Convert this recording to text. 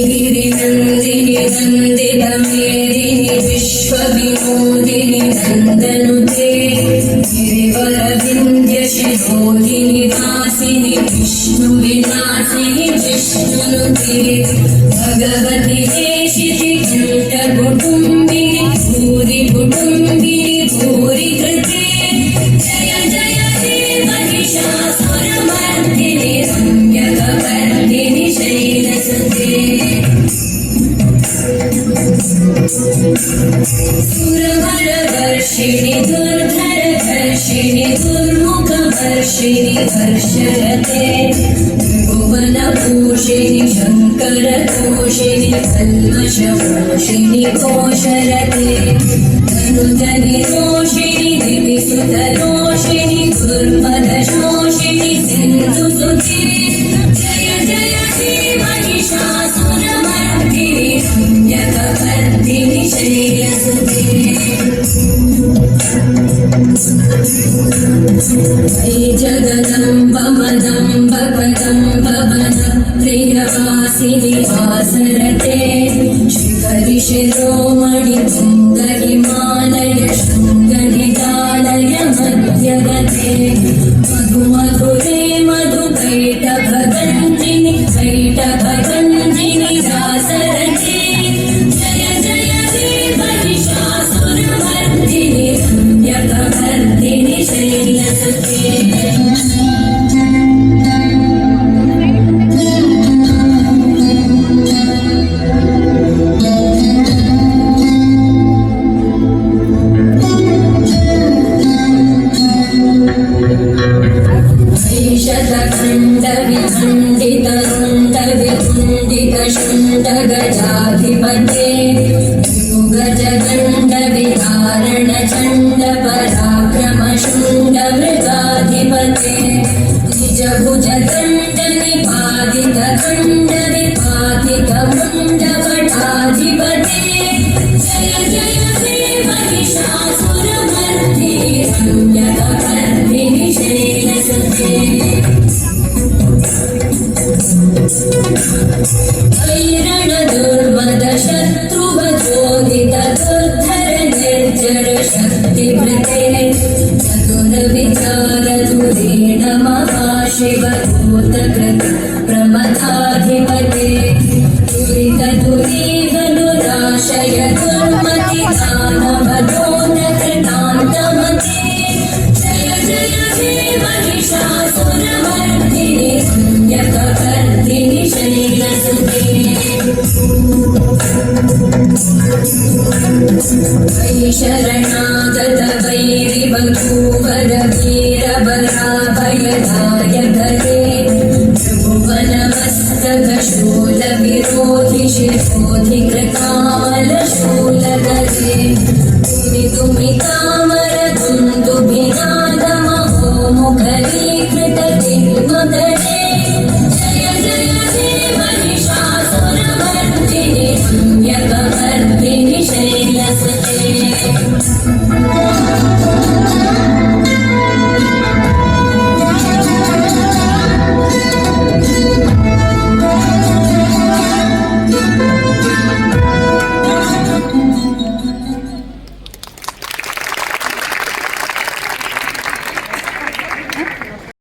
नंदिनी नंदित मेदिनी विश्व विनोदिनी नंदनुते गिरिवर विंध्य शिरोधिनी दासिनी विष्णु विलासिनी विष्णुनुते भगवती देशिति कंठ कुटुंबिनी भूरि कुटुंबिनी भूरि कृते जय जय हे महिषासुरमर्दिनी रम्यकपर्दिनी शैलसुते सुरवरवर्षिणि दुर्धरधर्षिणि दुर्मुखवर्षिणि वर्षरते भुवनभूषिणि शङ्करतोषिणि कल्मषमोषिणि घोषरते धनुजनिरोषिणि दिविसुतरोषिणि दुर्मदशोषिणि सिन्धुसुते जय जय हे महिषासुरमर्दिनि रम्यकपर्दिनि शैलसुते जय जगदम्ब मदम्ब कदम्ब वन प्रियवासिनि वासरते शिखरि शिरोमणि भृङ्ग हिमालय शृङ्गनिदालय मध्यगते मधु मधुरे मधुकैटभगञ्जिनि कैटभगञ्जिनि दासरते जय जय हे महिषासुरमर्दिनि रम्यकपर्दिनि शैलसुते गजाधिपते गजगण्ड विदारण चण्ड पराक्रम शुण्ड मृगाधिपते निजभुज दण्ड निपातित खण्ड विपातित मुण्ड भटाधिपते जय जय हे महिषासुरमर्दिनि रम्यकपर्दिनि शैलसुते ऐरण दुर्मद शत्रुवचोदित दुर्धर निर्जर शक्तिभृते चतुर विचार धुरेण महाशिव भूतकृत प्रमथाधिपते दुरित दुरीगनुराशय दुर्मति दानवदोनकृतान्तमते जय जय हे महिषासुरमर्दिनि रम्यकपर्दिनि शैलसुते वै शरणागत वैरिवधूवर वीरबलाभयदायक हे त्रिभुवनमस्तक शूलविरोधि शिर